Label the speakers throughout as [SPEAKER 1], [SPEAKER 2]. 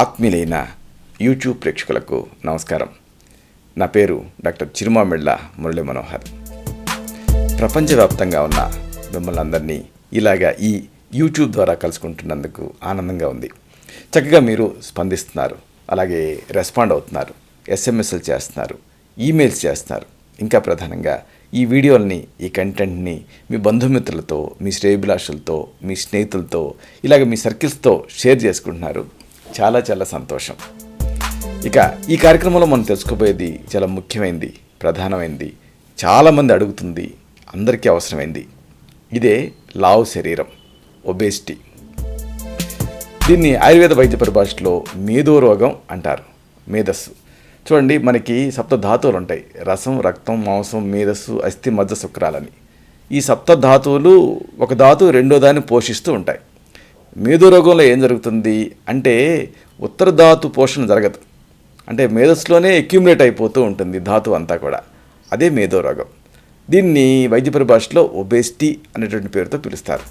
[SPEAKER 1] ఆత్మీయులైన YouTube ప్రేక్షకులకు నమస్కారం. నా పేరు డాక్టర్ చిరుమామిళ్ళ మురళీ మనోహర్. ప్రపంచవ్యాప్తంగా ఉన్న మిమ్మల్ని అందరినీ ఇలాగా ఈ యూట్యూబ్ ద్వారా కలుసుకుంటున్నందుకు ఆనందంగా ఉంది. చక్కగా మీరు స్పందిస్తున్నారు, అలాగే రెస్పాండ్ అవుతున్నారు, ఎస్ఎంఎస్లు చేస్తున్నారు, ఈమెయిల్స్ చేస్తున్నారు. ఇంకా ప్రధానంగా ఈ వీడియోల్ని, ఈ కంటెంట్ని మీ బంధుమిత్రులతో, మీ శ్రేయోభిలాషులతో, మీ స్నేహితులతో, ఇలాగ మీ సర్కిల్స్తో షేర్ చేసుకుంటున్నారు. చాలా చాలా సంతోషం. ఇక ఈ కార్యక్రమంలో మనం తెలుసుకోబోయేది చాలా ముఖ్యమైనది, ప్రధానమైనది, చాలామంది అడుగుతుంది, అందరికీ అవసరమైంది. ఇదే లావు శరీరం, ఒబేసిటీ. దీన్ని ఆయుర్వేద వైద్య పరిభాషలో మేధో రోగం అంటారు. మేధస్సు. చూడండి, మనకి సప్త ధాతువులు ఉంటాయి: రసం, రక్తం, మాంసం, మేధస్సు, అస్థి, మజ్జ, శుక్రాలని. ఈ సప్త ధాతువులు ఒక ధాతువు రెండో దాన్ని పోషిస్తూ ఉంటాయి. మేధో రోగంలో ఏం జరుగుతుంది అంటే ఉత్తర ధాతు పోషణ జరగదు. అంటే మేధస్సులోనే అక్యుములేట్ అయిపోతూ ఉంటుంది ధాతువు అంతా కూడా. అదే మేధో రోగం. దీన్ని వైద్య పరిభాషలో ఒబేసిటీ అనేటువంటి పేరుతో పిలుస్తారు.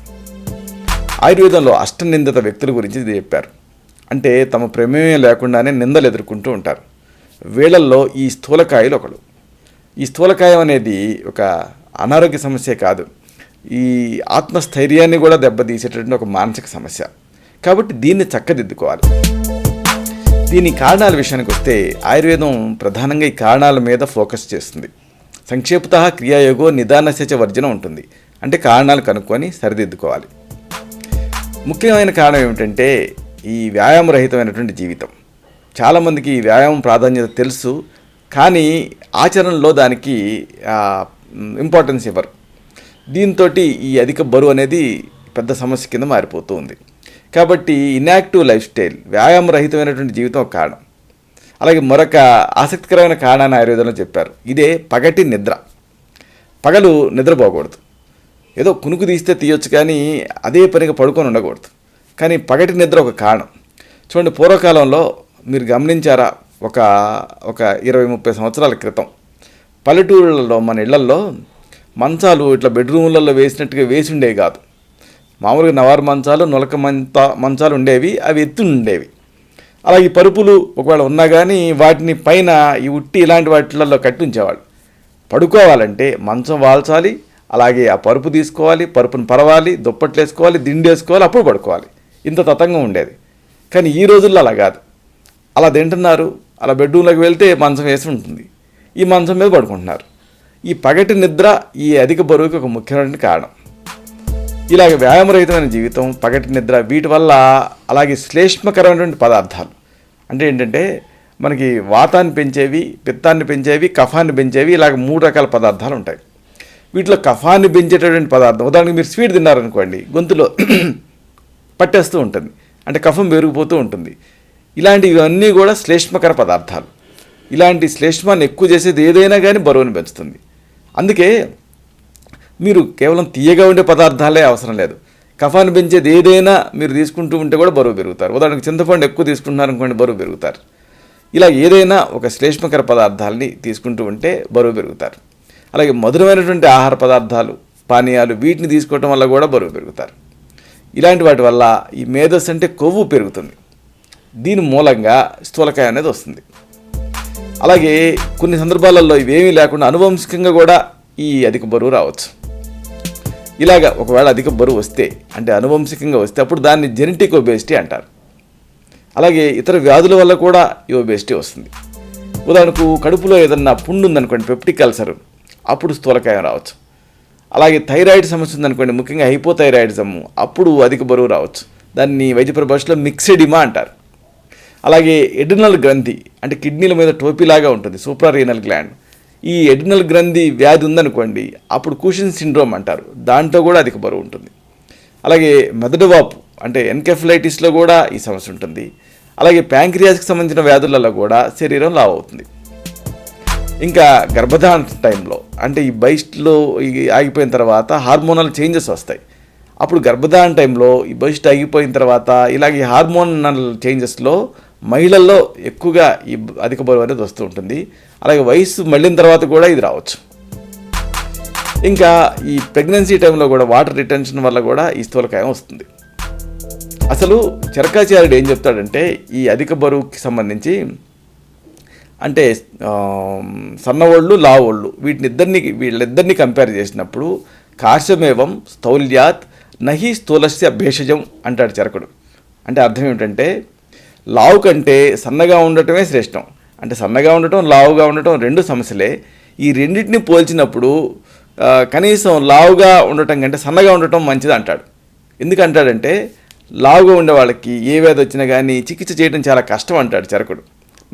[SPEAKER 1] ఆయుర్వేదంలో అష్టనిందిత వ్యక్తుల గురించి ఇది చెప్పారు. అంటే తమ ప్రమేయం లేకుండానే నిందలు ఎదుర్కొంటూ ఉంటారు. వీళ్ళల్లో ఈ స్థూలకాయులు ఒకడు. ఈ స్థూలకాయం అనేది ఒక అనారోగ్య సమస్య కాదు, ఈ ఆత్మస్థైర్యాన్ని కూడా దెబ్బతీసేటటువంటి ఒక మానసిక సమస్య. కాబట్టి దీన్ని చక్కదిద్దుకోవాలి. దీని కారణాల విషయానికి వస్తే ఆయుర్వేదం ప్రధానంగా ఈ కారణాల మీద ఫోకస్ చేస్తుంది. సంక్షేపత క్రియాయోగో నిదానస్య వర్జనం ఉంటుంది. అంటే కారణాలు కనుక్కొని సరిదిద్దుకోవాలి. ముఖ్యమైన కారణం ఏమిటంటే ఈ వ్యాయామరహితమైనటువంటి జీవితం. చాలామందికి ఈ వ్యాయామం ప్రాధాన్యత తెలుసు, కానీ ఆచరణలో దానికి ఇంపార్టెన్స్ ఇవ్వరు. దీంతో ఈ అధిక బరువు అనేది పెద్ద సమస్య కింద మారిపోతూ ఉంది. కాబట్టి ఇన్యాక్టివ్ లైఫ్ స్టైల్, వ్యాయామరహితమైనటువంటి జీవితం ఒక కారణం. అలాగే మరొక ఆసక్తికరమైన కారణాన్ని ఆయుర్వేదంలో చెప్పారు. ఇదే పగటి నిద్ర. పగలు నిద్రపోకూడదు. ఏదో కునుకు తీస్తే తీయొచ్చు, కానీ అదే పనిగా పడుకొని ఉండకూడదు. కానీ పగటి నిద్ర ఒక కారణం. చూడండి, పూర్వకాలంలో మీరు గమనించారా, ఒక 20-30 సంవత్సరాల క్రితం పల్లెటూళ్ళలో, మన ఇళ్లల్లో మంచాలు ఇట్లా బెడ్రూమ్లలో వేసినట్టుగా వేసి ఉండేవి కాదు. మామూలుగా నవారు మంచాలు, నులక మంచాలు ఉండేవి, అవి ఎత్తు ఉండేవి. అలాగే పరుపులు ఒకవేళ ఉన్నా కానీ వాటిని పైన ఈ ఉట్టి ఇలాంటి వాటిలలో కట్టి ఉంచేవాళ్ళు. పడుకోవాలంటే మంచం వాల్చాలి, అలాగే ఆ పరుపు తీసుకోవాలి, పరుపును పరవాలి, దుప్పట్లు వేసుకోవాలి, దిండు వేసుకోవాలి, అప్పుడు పడుకోవాలి. ఇంత తతంగం ఉండేది. కానీ ఈ రోజుల్లో అలా కాదు. అలా తింటున్నారు, అలా బెడ్రూమ్లోకి వెళ్తే మంచం వేసి ఉంటుంది, ఈ మంచం మీద పడుకుంటున్నారు. ఈ పగటి నిద్ర ఈ అధిక బరువుకి ఒక ముఖ్యమైన కారణం. ఇలాగ వ్యాయామరహితమైన జీవితం, పగటి నిద్ర, వీటి వల్ల అలాగే శ్లేష్మకరమైనటువంటి పదార్థాలు, అంటే ఏంటంటే మనకి వాతాన్ని పెంచేవి, పిత్తాన్ని పెంచేవి, కఫాన్ని పెంచేవి, ఇలాగ 3 రకాల పదార్థాలు ఉంటాయి. వీటిలో కఫాన్ని పెంచేటటువంటి పదార్థం, ఉదాహరణకి మీరు స్వీట్ తిన్నారనుకోండి, గొంతులో పట్టేస్తూ ఉంటుంది, అంటే కఫం పెరిగిపోతూ ఉంటుంది. ఇలాంటివన్నీ కూడా శ్లేష్మకర పదార్థాలు. ఇలాంటి శ్లేష్మాన్ని ఎక్కువ చేసేది ఏదైనా కానీ బరువుని పెంచుతుంది. అందుకే మీరు కేవలం తీయగా ఉండే పదార్థాలే అవసరం లేదు, కఫాన్ని పెంచేది ఏదైనా మీరు తీసుకుంటూ ఉంటే కూడా బరువు పెరుగుతారు. ఉదాహరణకు చింతపండు ఎక్కువ తీసుకుంటున్నారు అనుకోండి, బరువు పెరుగుతారు. ఇలా ఏదైనా ఒక శ్లేష్మకర పదార్థాలని తీసుకుంటూ ఉంటే బరువు పెరుగుతారు. అలాగే మధురమైనటువంటి ఆహార పదార్థాలు, పానీయాలు, వీటిని తీసుకోవటం వల్ల కూడా బరువు పెరుగుతారు. ఇలాంటి వాటి వల్ల ఈ మేధస్సు అంటే కొవ్వు పెరుగుతుంది. దీని మూలంగా స్థూలకాయం అనేది వస్తుంది. అలాగే కొన్ని సందర్భాలలో ఇవేమీ లేకుండా అనువంశికంగా కూడా ఈ అధిక బరువు రావచ్చు. ఇలాగ ఒకవేళ అధిక బరువు వస్తే, అంటే అనువంశికంగా వస్తే, అప్పుడు దాన్ని జెనెటిక్ ఒబేసిటీ అంటారు. అలాగే ఇతర వ్యాధుల వల్ల కూడా ఈ ఒబేసిటీ వస్తుంది. ఉదాహరణకు కడుపులో ఏదన్నా పుండు ఉందనుకోండి, పెప్టిక్ అల్సర్, అప్పుడు స్థూలకాయం రావచ్చు. అలాగే థైరాయిడ్ సమస్య ఉందనుకోండి, ముఖ్యంగా హైపోథైరాయిడిజం, అప్పుడు అధిక బరువు రావచ్చు. దాన్ని వైద్య పరిభాషలో మిక్సెడిమా అంటారు. అలాగే ఎడ్రినల్ గ్రంథి, అంటే కిడ్నీల మీద టోపీలాగా ఉంటుంది, సూప్రారీనల్ గ్లాండ్, ఈ ఎడ్రినల్ గ్రంథి వ్యాధి ఉందనుకోండి, అప్పుడు కుషన్ సిండ్రోమ్ అంటారు, దాంట్లో కూడా అధిక బరువు ఉంటుంది. అలాగే మెదడు వాపు, అంటే ఎన్కెఫలైటిస్లో కూడా ఈ సమస్య ఉంటుంది. అలాగే ప్యాంక్రియాస్కి సంబంధించిన వ్యాధులలో కూడా శరీరం లావు అవుతుంది. ఇంకా గర్భధారణ టైంలో, అంటే ఈ బైస్ట్లో ఆగిపోయిన తర్వాత హార్మోనల్ చేంజెస్ వస్తాయి. అప్పుడు గర్భధారణ టైంలో ఈ బైస్ట్ ఆగిపోయిన తర్వాత ఇలాగే హార్మోనల్ చేంజెస్లో మహిళల్లో ఎక్కువగా ఈ అధిక బరువు అనేది వస్తూ ఉంటుంది. అలాగే వయసు మళ్ళిన తర్వాత కూడా ఇది రావచ్చు. ఇంకా ఈ ప్రెగ్నెన్సీ టైంలో కూడా వాటర్ రిటెన్షన్ వల్ల కూడా ఈ స్థూలకాయం వస్తుంది. అసలు చరకాచార్యుడు ఏం చెప్తాడంటే ఈ అధిక బరువుకి సంబంధించి అంటే సన్నవాళ్ళు లావోళ్ళు వీళ్ళిద్దరిని కంపేర్ చేసినప్పుడు కార్షమేవం స్థౌల్యాత్ నహి స్థూలస్య భేషజం అంటాడు చరకుడు. అంటే అర్థం ఏమిటంటే లావు కంటే సన్నగా ఉండటమే శ్రేష్టం. అంటే సన్నగా ఉండటం లావుగా ఉండటం రెండు సమస్యలే. ఈ రెండింటిని పోల్చినప్పుడు కనీసం లావుగా ఉండటం కంటే సన్నగా ఉండటం మంచిది అంటాడు. ఎందుకంటాడంటే లావుగా ఉండే వాళ్ళకి ఏ వ్యాధి వచ్చినా కానీ చికిత్స చేయడం చాలా కష్టం అంటాడు చరకుడు.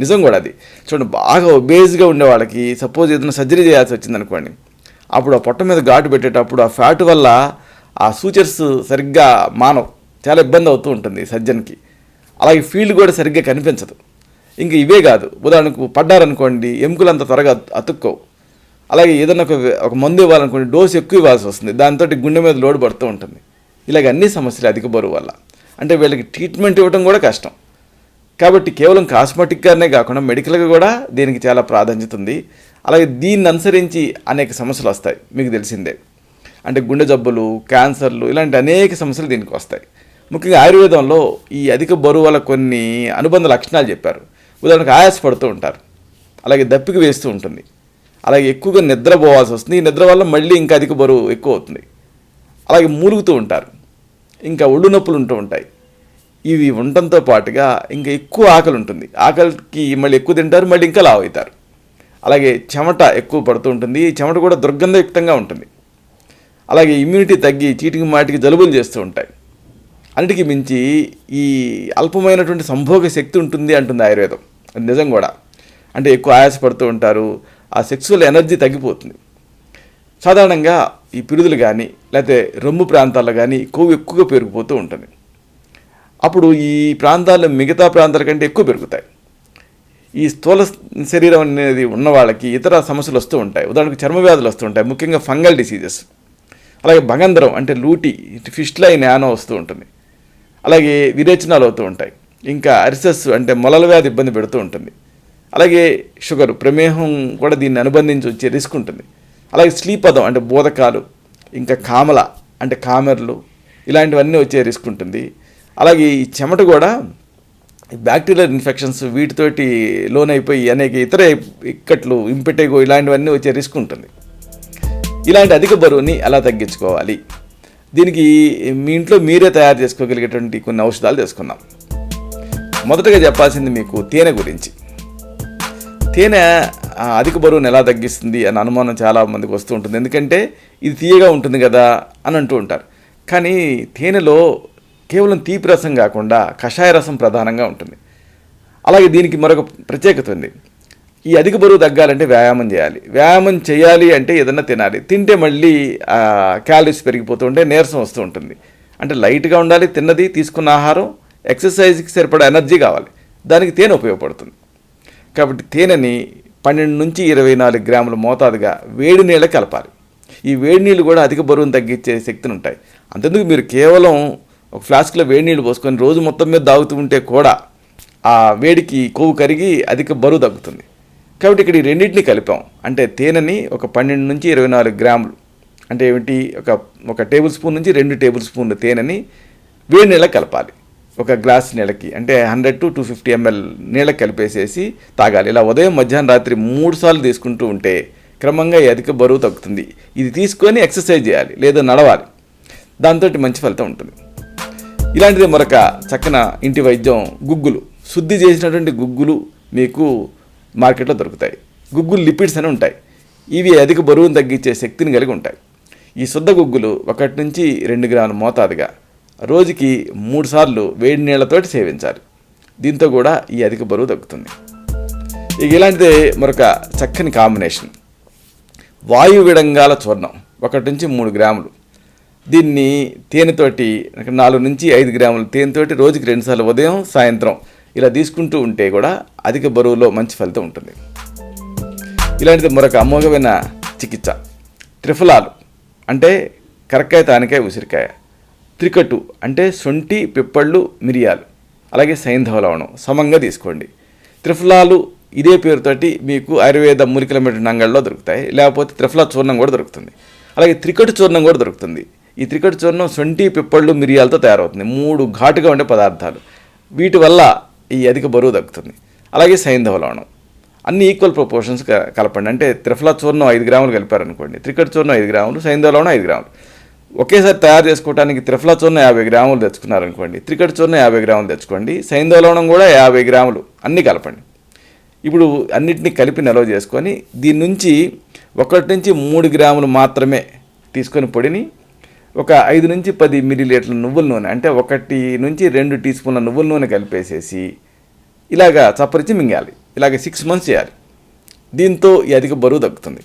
[SPEAKER 1] నిజం కూడా అది. చూడండి, బాగా ఒబేజ్గా ఉండే వాళ్ళకి సపోజ్ ఏదైనా సర్జరీ చేయాల్సి వచ్చిందనుకోండి, అప్పుడు ఆ పొట్ట మీద ఘాటు పెట్టేటప్పుడు ఆ ఫ్యాట్ వల్ల ఆ సూచర్స్ సరిగ్గా మానవు, చాలా ఇబ్బంది అవుతూ ఉంటుంది సర్జన్కి. అలాగే ఫీల్డ్ కూడా సరిగ్గా కనిపించదు. ఇంకా ఇవే కాదు, ఉదాహరణకు పడ్డారనుకోండి ఎముకలు అంత త్వరగా అతుక్కోవు. అలాగే ఏదైనా ఒక మందు ఇవ్వాలనుకోండి డోసు ఎక్కువ ఇవ్వాల్సి వస్తుంది, దాంతో గుండె మీద లోడ్ పడుతూ ఉంటుంది. ఇలాగ అన్ని సమస్యలు అధిక బరువు వల్ల. అంటే వీళ్ళకి ట్రీట్మెంట్ ఇవ్వడం కూడా కష్టం. కాబట్టి కేవలం కాస్మెటిక్గానే కాకుండా మెడికల్గా కూడా దీనికి చాలా ప్రాధాన్యత ఉంది. అలాగే దీన్ని అనుసరించి అనేక సమస్యలు వస్తాయి, మీకు తెలిసిందే. అంటే గుండె జబ్బులు, క్యాన్సర్లు, ఇలాంటి అనేక సమస్యలు దీనికి వస్తాయి. ముఖ్యంగా ఆయుర్వేదంలో ఈ అధిక బరువు వల్ల కొన్ని అనుబంధ లక్షణాలు చెప్పారు. ఉదాహరణకు ఆయాసపడుతూ ఉంటారు, అలాగే దప్పిక వేస్తూ ఉంటుంది, అలాగే ఎక్కువగా నిద్రపోవాల్సి వస్తుంది. ఈ నిద్ర వల్ల మళ్ళీ ఇంకా అధిక బరువు ఎక్కువ అవుతుంది. అలాగే మూలుగుతూ ఉంటారు, ఇంకా ఒళ్ళు నొప్పులు ఉంటూ ఉంటాయి. ఇవి ఉండటంతో పాటుగా ఇంకా ఎక్కువ ఆకలి ఉంటుంది, ఆకలికి మళ్ళీ ఎక్కువ తింటారు, మళ్ళీ ఇంకా లావు అవుతారు. అలాగే చెమట ఎక్కువ పడుతూ ఉంటుంది, ఈ చెమట కూడా దుర్గంధయుక్తంగా ఉంటుంది. అలాగే ఇమ్యూనిటీ తగ్గి చీటికి మాటికి జలుబులు చేస్తూ ఉంటాయి. అన్నిటికీ మించి ఈ అల్పమైనటువంటి సంభోగ శక్తి ఉంటుంది అంటుంది ఆయుర్వేదం. అది నిజం కూడా. అంటే ఎక్కువ ఆయాసపడుతూ ఉంటారు, ఆ సెక్సువల్ ఎనర్జీ తగ్గిపోతుంది. సాధారణంగా ఈ పిరుదులు కానీ లేకపోతే రొమ్ము ప్రాంతాల్లో కానీ కొవ్వు ఎక్కువగా పెరిగిపోతూ ఉంటుంది. అప్పుడు ఈ ప్రాంతాల్లో మిగతా ప్రాంతాల కంటే ఎక్కువ పెరుగుతాయి. ఈ స్థూల శరీరం అనేది ఉన్న వాళ్ళకి ఇతర సమస్యలు వస్తూ ఉంటాయి. ఉదాహరణకు చర్మ వ్యాధులు వస్తూ ఉంటాయి, ముఖ్యంగా ఫంగల్ డిసీజెస్. అలాగే భగంధరం అంటే లూటి, ఫిష్లై నానో వస్తూ ఉంటుంది. అలాగే విరేచనాలు అవుతూ ఉంటాయి. ఇంకా అరిసెస్ అంటే మొలల వ్యాధి ఇబ్బంది పెడుతూ ఉంటుంది. అలాగే షుగర్, ప్రమేహం కూడా దీన్ని అనుబంధించి వచ్చే రిస్క్ ఉంటుంది. అలాగే శ్లీపదం అంటే బోధకాలు, ఇంకా కామల అంటే కామెర్లు, ఇలాంటివన్నీ వచ్చే రిస్క్ ఉంటుంది. అలాగే ఈ చెమట కూడా బ్యాక్టీరియల్ ఇన్ఫెక్షన్స్ వీటితోటి లోనైపోయి అనేక ఇతర ఇక్కట్లు, ఇంపెటేగో ఇలాంటివన్నీ వచ్చే రిస్క్ ఉంటుంది. ఇలాంటి అధిక బరువుని ఎలా తగ్గించుకోవాలి, దీనికి మీ ఇంట్లో మీరే తయారు చేసుకోగలిగేటువంటి కొన్ని ఔషధాలు తెలుసుకుందాం. మొదటగా చెప్పాల్సింది మీకు తేనె గురించి. తేనె అధిక బరువును ఎలా తగ్గిస్తుంది అన్న అనుమానం చాలా మందికి వస్తూ ఉంటుంది. ఎందుకంటే ఇది తీయగా ఉంటుంది కదా అని అంటూ ఉంటారు. కానీ తేనెలో కేవలం తీపి రసం కాకుండా కషాయ రసం ప్రధానంగా ఉంటుంది. అలాగే దీనికి మరొక ప్రత్యేకత ఉంది. ఈ అధిక బరువు తగ్గాలంటే వ్యాయామం చేయాలి. వ్యాయామం చేయాలి అంటే ఏదన్నా తినాలి. తింటే మళ్ళీ క్యాలరీస్ పెరిగిపోతూ ఉంటే నీరసం వస్తూ ఉంటుంది. అంటే లైట్గా ఉండాలి తిన్నది, తీసుకున్న ఆహారం, ఎక్సర్సైజ్కి సరిపడా ఎనర్జీ కావాలి. దానికి తేనె ఉపయోగపడుతుంది. కాబట్టి తేనెని 12 నుంచి 24 గ్రాముల మోతాదుగా వేడి నీళ్ళకి కలపాలి. ఈ వేడి నీళ్ళు కూడా అధిక బరువును తగ్గించే శక్తిని ఉంటాయి. అంతెందుకు మీరు కేవలం ఒక ఫ్లాస్క్లో వేడి నీళ్ళు పోసుకొని రోజు మొత్తం మీద తాగుతూ ఉంటే కూడా ఆ వేడికి కొవ్వు కరిగి అధిక బరువు తగ్గుతుంది. కాబట్టి ఇక్కడ ఈ రెండింటిని కలిపాం. అంటే తేనెని ఒక 12 నుంచి 24 గ్రాములు, అంటే ఏమిటి, ఒక టేబుల్ స్పూన్ నుంచి 2 టేబుల్ స్పూన్లు తేనెని వేడి నీళ్ళకి కలపాలి. ఒక గ్లాస్ నీళ్ళకి, అంటే 100 to 250 ml నీళ్ళకి కలిపేసేసి తాగాలి. ఇలా ఉదయం, మధ్యాహ్నం, రాత్రి 3 సార్లు తీసుకుంటూ ఉంటే క్రమంగా ఈ అధిక బరువు తగ్గుతుంది. ఇది తీసుకొని ఎక్సర్సైజ్ చేయాలి లేదా నడవాలి. దాంతో మంచి ఫలితం ఉంటుంది. ఇలాంటిది మరొక చక్కన ఇంటి వైద్యం గుగ్గులు. శుద్ధి చేసినటువంటి గుగ్గులు మీకు మార్కెట్లో దొరుకుతాయి. గుగ్గులు లిపిడ్స్ అని ఉంటాయి. ఇవి అధిక బరువును తగ్గించే శక్తిని కలిగి ఉంటాయి. ఈ శుద్ధ గుగ్గులు 1 నుంచి 2 గ్రాముల మోతాదుగా రోజుకి 3 సార్లు వేడి నీళ్లతోటి సేవించాలి. దీంతో కూడా ఈ అధిక బరువు తగ్గుతుంది. ఇక ఇలాంటిదే మరొక చక్కని కాంబినేషన్ వాయు విడంగాల చూర్ణం, 1 నుంచి 3 గ్రాములు. దీన్ని తేనెతోటి 4 నుంచి 5 గ్రాములు తేనెతోటి రోజుకి 2 సార్లు ఉదయం, సాయంత్రం ఇలా తీసుకుంటూ ఉంటే కూడా అధిక బరువులో మంచి ఫలితం ఉంటుంది. ఇలాంటిది మరొక అమోఘమైన చికిత్స త్రిఫలాలు, అంటే కరక్కాయ, తానికాయ, ఉసిరికాయ. త్రికటు అంటే శొంఠి, పిప్పళ్ళు, మిరియాలు, అలాగే సైంధవ లవణం సమంగా తీసుకోండి. త్రిఫలాలు ఇదే పేరుతోటి మీకు ఆయుర్వేద మూలికల మెడిసిన్ అంగళ్ళలో దొరుకుతాయి. లేకపోతే త్రిఫలా చూర్ణం కూడా దొరుకుతుంది. అలాగే త్రికటు చూర్ణం కూడా దొరుకుతుంది. ఈ త్రికట్టు చూర్ణం శొంఠి, పిప్పళ్ళు, మిరియాలతో తయారవుతుంది. 3 ఘాటుగా ఉండే పదార్థాలు. వీటి వల్ల ఈ అధిక బరువు తగ్గుతుంది. అలాగే సైంధవ లవణం, అన్ని ఈక్వల్ ప్రపోర్షన్స్ కలపండి. అంటే త్రిఫలా చూర్ణం 5 గ్రాములు కలిపారనుకోండి, త్రికట్టు చూర్ణం 5 గ్రాములు, సైంధవ లవణం 5 గ్రాములు. ఒకేసారి తయారు చేసుకోవడానికి త్రిఫలా చూర్ణం 50 గ్రాములు తెచ్చుకున్నారనుకోండి, త్రికట్టు చూర్ణం 50 గ్రాములు తెచ్చుకోండి, సైంధవ లవణం కూడా 50 గ్రాములు, అన్నీ కలపండి. ఇప్పుడు అన్నిటినీ కలిపి నిల్వ చేసుకొని దీని నుంచి 1 నుంచి 3 గ్రాములు మాత్రమే తీసుకొని పొడిని ఒక 5 నుంచి 10 మిల్లీలీటర్ల నువ్వుల నూనె, అంటే 1 నుంచి 2 టీ స్పూన్ల నువ్వుల నూనె కలిపేసేసి ఇలాగా చప్పరించి మింగాలి. ఇలాగ 6 months చేయాలి. దీంతో ఈ అధిక బరువు తగ్గుతుంది.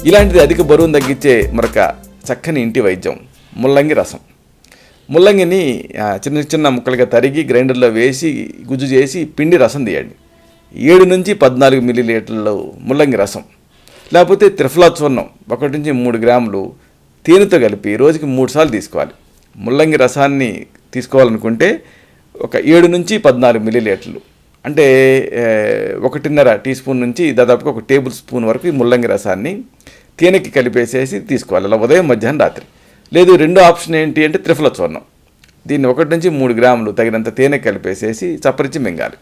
[SPEAKER 1] ఇలాంటిది అధిక బరువును తగ్గించే మరొక చక్కని ఇంటి వైద్యం ముల్లంగి రసం. ముల్లంగిని చిన్న చిన్న ముక్కలుగా తరిగి గ్రైండర్లో వేసి గుజ్జు చేసి పిండి రసం తీయండి. 7 నుంచి 14 మిల్లీలీటర్లు ముల్లంగి రసం, లేకపోతే త్రిఫలా చూర్ణం 1 నుంచి 3 గ్రాములు తేనెతో కలిపి రోజుకి 3 సార్లు తీసుకోవాలి. ముల్లంగి రసాన్ని తీసుకోవాలనుకుంటే ఒక 7 నుంచి 14 మిల్లీలీటర్లు, అంటే 1.5 టీ స్పూన్ నుంచి దాదాపుగా 1 టేబుల్ స్పూన్ వరకు ఈ ముల్లంగి రసాన్ని తేనెకి కలిపేసేసి తీసుకోవాలి. అలా ఉదయం, మధ్యాహ్నం, రాత్రి. లేదు, రెండో ఆప్షన్ ఏంటి అంటే త్రిఫల చూర్ణం. దీన్ని 1 నుంచి 3 గ్రాములు తగినంత తేనె కలిపేసేసి చప్పరించి మింగాలి.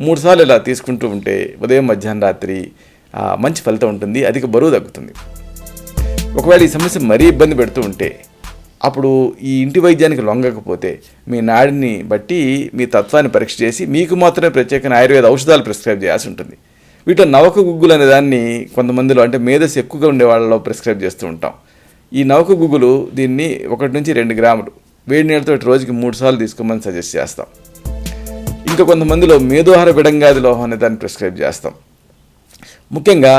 [SPEAKER 1] 3 సార్లు ఇలా తీసుకుంటూ ఉంటే ఉదయం, మధ్యాహ్నం, రాత్రి మంచి ఫలితం ఉంటుంది. అధిక బరువు తగ్గుతుంది. ఒకవేళ ఈ సమస్య మరీ ఇబ్బంది పెడుతూ ఉంటే అప్పుడు ఈ ఇంటి వైద్యానికి లొంగకపోతే మీ నాడిని బట్టి మీ తత్వాన్ని పరీక్ష చేసి మీకు మాత్రమే ప్రత్యేకమైన ఆయుర్వేద ఔషధాలు ప్రిస్క్రైబ్ చేయాల్సి ఉంటుంది. వీటిలో నవక గుగ్గులు అనే దాన్ని కొంతమందిలో, అంటే మేధస్సు ఎక్కువగా ఉండే వాళ్ళలో ప్రిస్క్రైబ్ చేస్తూ ఉంటాం. ఈ నవక గుగ్గులు దీన్ని 1 నుంచి 2 గ్రాములు వేడి నీళ్ళతో రోజుకి 3 సార్లు తీసుకోమని సజెస్ట్ చేస్తాం. ఇంకా కొంతమందిలో మేధోహార విడంగాది లోహం అనే దాన్ని ప్రిస్క్రైబ్ చేస్తాం. ముఖ్యంగా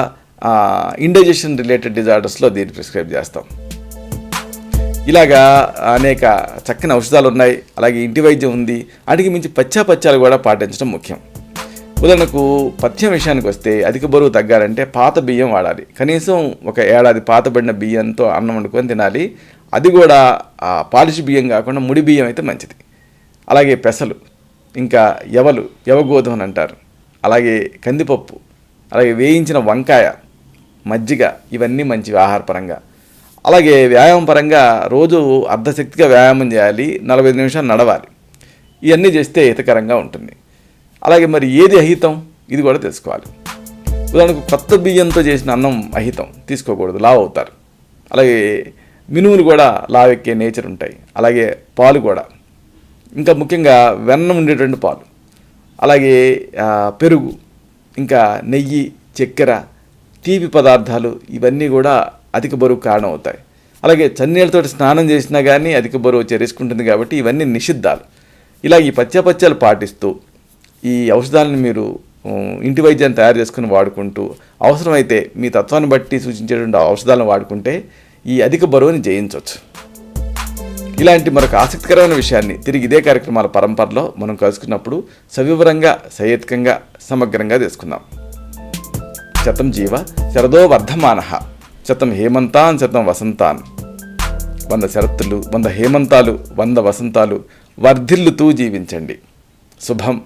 [SPEAKER 1] ఇండైజెషన్ రిలేటెడ్ డిజార్డర్స్లో దీన్ని ప్రిస్క్రైబ్ చేస్తాం. ఇలాగా అనేక చక్కని ఔషధాలు ఉన్నాయి. అలాగే ఇంటి వైద్యం ఉంది. వాటికి మించి పచ్చాలు కూడా పాటించడం ముఖ్యం. ఉదాహరణకు పథ్యం విషయానికి వస్తే అధిక బరువు తగ్గాలంటే పాత బియ్యం వాడాలి. కనీసం 1 ఏడాది పాతబడిన బియ్యంతో అన్నం వండుకొని తినాలి. అది కూడా పాలిష్ బియ్యం కాకుండా ముడి బియ్యం అయితే మంచిది. అలాగే పెసలు, ఇంకా యవగోధుమ అంటారు, అలాగే కందిపప్పు, అలాగే వేయించిన వంకాయ, మజ్జిగ, ఇవన్నీ మంచివి ఆహారపరంగా. అలాగే వ్యాయామం పరంగా రోజు అర్ధశక్తిగా వ్యాయామం చేయాలి, 45 నిమిషాలు నడవాలి. ఇవన్నీ చేస్తే హితకరంగా ఉంటుంది. అలాగే మరి ఏది అహితం, ఇది కూడా తెలుసుకోవాలి. ఉదాహరణకు కొత్త బియ్యంతో చేసిన అన్నం అహితం, తీసుకోకూడదు, లావు అవుతారు. అలాగే మినుములు కూడా లావెక్కే నేచర్ ఉంటాయి. అలాగే పాలు కూడా, ఇంకా ముఖ్యంగా వెన్న ఉండేటువంటి పాలు, అలాగే పెరుగు, ఇంకా నెయ్యి, చక్కెర, తీపి పదార్థాలు, ఇవన్నీ కూడా అధిక బరువు కారణం అవుతాయి. అలాగే చన్నీళ్ళతో స్నానం చేసినా కానీ అధిక బరువు వచ్చే రిస్క్ ఉంటుంది. కాబట్టి ఇవన్నీ నిషిద్ధాలు. ఇలా ఈ పథ్యాలు పాటిస్తూ ఈ ఔషధాలను మీరు ఇంటి వైద్యాన్ని తయారు చేసుకుని వాడుకుంటూ, అవసరమైతే మీ తత్వాన్ని బట్టి సూచించేటువంటి ఔషధాలను వాడుకుంటే ఈ అధిక బరువుని జయించవచ్చు. ఇలాంటి మరొక ఆసక్తికరమైన విషయాన్ని తిరిగి ఇదే కార్యక్రమాల పరంపరలో మనం కలుసుకున్నప్పుడు సవివరంగా, సహేతుకంగా, సమగ్రంగా తెలుసుకుందాం. శతం జీవ శరదో వర్ధమానః, శతం హేమంతాన్ శతం వసంతాన్. 100 శరత్తులు, 100 హేమంతాలు, 100 వసంతాలు వర్ధిల్లుతూ జీవించండి. శుభం.